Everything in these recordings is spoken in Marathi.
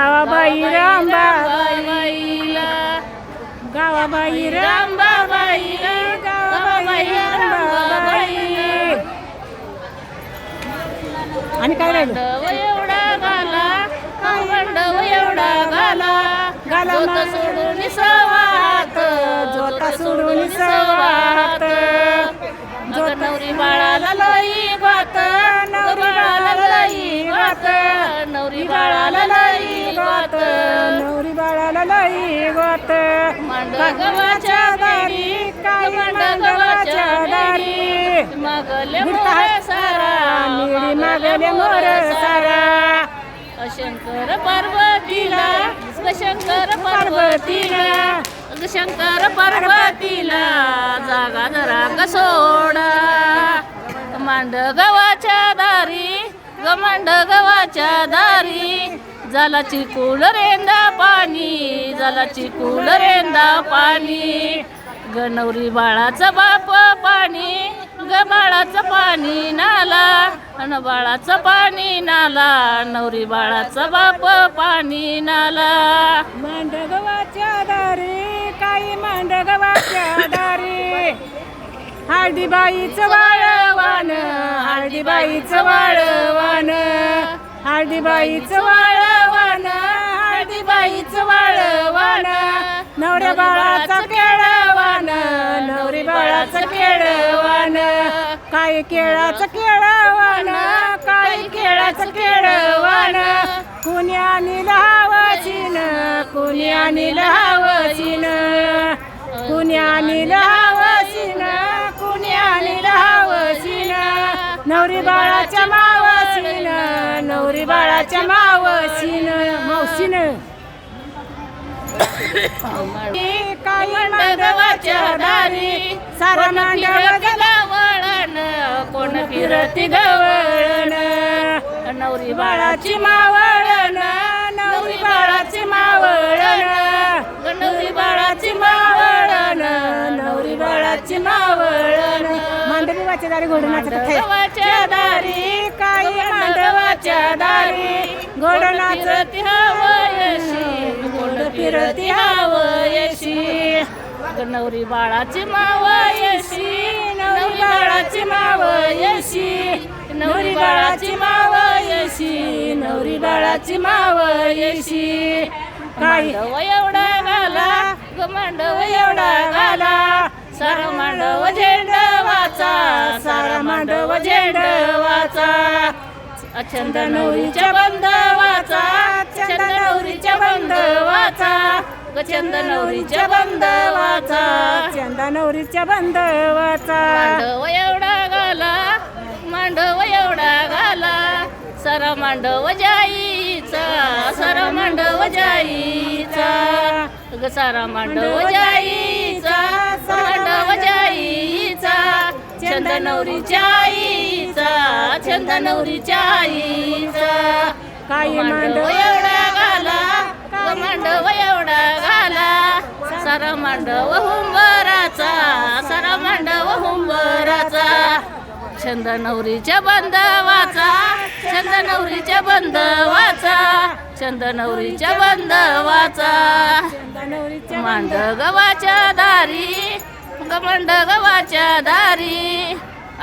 गावाबाई रामबाबाईला गावाबाई रामबाबाईला गावाबाई रामबाबाई. आणि काय राहिलं? एवढा गाला मंडव एवढा गाला गाला जोत सोडून सवात जोता सोडून सवात मग नवरी बाळाला लई गात नवरी बाळाला लई गात नवरी बाळाला लई गात नवरी बाळाला लई गात. मांड गव्हाच्या दारी काय मांड गव्हाच्या दारी मागले मोर सारा निळी मागले मोर सारा. शंकर पार्वतीला शंकर पार्वतीला शंकर पार्वतीला जागा जरा कसोडा. मांड गव्हाच्या दारी मांड गव्हाच्या दारी झाला चिकूल रेंदा पाणी झाला चिकूल रेंदा पाणी. गणवरी बाळाचं बाप पाणी ग बाळाचं पाणी नाला अन बाळाचं पाणी नाला नवरी बाळाचं बाप पाणी नाला. मांड गव्हाच्या दारी काही मांड गव्हाच्या दारी हळदीबाईचं वाळवान हळदीबाईचं वाळवान हळदीबाईचं वाळवान हळदीबाईचं वाळवान. नवऱ्या बाळाचा केळवान नवरी बाळाचं केळवान काय केळाचं केळवान काय केळाचं केळवान. कुणी आणील हावशीन कुणी आणील हावशीन कुणी आणील हावशीन कुणी आणील हावशीन. नवरी बाळाच्या मावशीन नवरी बाळाच्या मावशीन मावशीन. काही मांडवाच्या दारी सारा मांडव गेला वळण कोण फिरती गवळण नवरी बाळाची मावळण नवरी बाळाची मावळण नवरी बाळाची मावळण नवरी बाळाची मावळण. मांडवाच्या दारी घोडणाचं गव्हाच्या दारी काही मांडवाच्या दारी घोडणाचं हवयशी गोड फिरती हवयशी नवरी बाळाची मावयशी नवरी बाळाची मावयशी नवरी बाळाची मावयशी नवरी बाळाची मावयशी. काही एवढा गाला मांडव एवढा गाला सारा मांडव झेंडवाचा सारा मांडव झेंडवाचा. छंद नवरीच्या बंधवाचा छंद नवरीच्या बंधवाचा छंद नवरीच्या बंधवाचा चंदा नवरीच्या बंधवाचा. मांडव एवढा गाला मांडव एवढा गाला सारा मांडव जाईचा सारा मांडव जाईचा ग सारा मांडव जाईचा मांडव जाईचा. छंद नवरीच्या आईचा छंद नवरीच्या आईचा. काही मांडव एवढा गाला मांडव एवढा गाला सारा मांडव हुंबराचा सारा मांडव हुंबराचा. छंद नवरीच्या बंधवाचा छंद नवरीच्या बंधवाचा छंद नवरीच्या बंधवाचा. मांड गव्हाच्या दारी गमंड गव्हाच्या दारी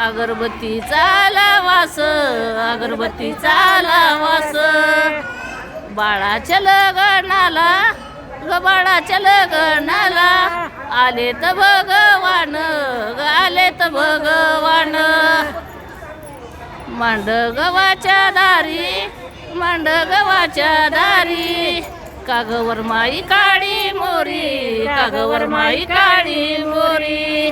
अगरबत्तीचा लावास अगरबत्तीचा लावास. बाळाच्या लगनाला ग बाळाच्या लगनाला आले तर भगवान ग आले तर भगवान. मांड गव्हाच्या दारी मांड गव्हाच्या दारी कागवर माई काळी मोरी कागवर माई काळी मोरी.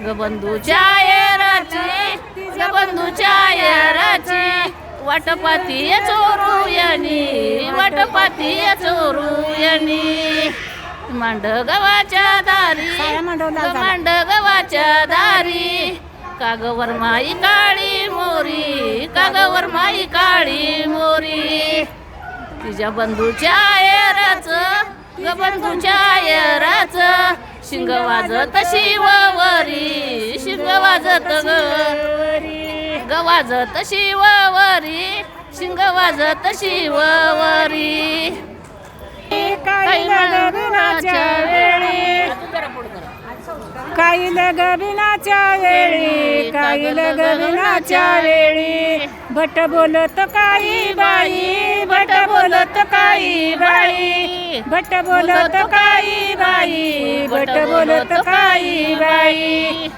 ग बंधूच्या येराची ग बंधूच्या येराची वाटपाती चोरू यानी वाटपाती चोरू यानी. मांड गव्हाच्या दारी मांड गव्हाच्या दारी कागवर माई काळी मोरी कागवर माई काळी मोरी. तिच्या बंधूच्या येराच ग बंधूच्या येराच शिंग वाजत शिववरी शिंग वाजत ग वाजत शिववरी शिंग वाजत शिववरी. बिनाच्या वेळी काईल ग बिनाच्या वेळी काईल ग बिनाच्या वेळी भट बोलत काही बाई भट बोलत काही बाई भट बोलत काही बाई भट बोलत काही बाई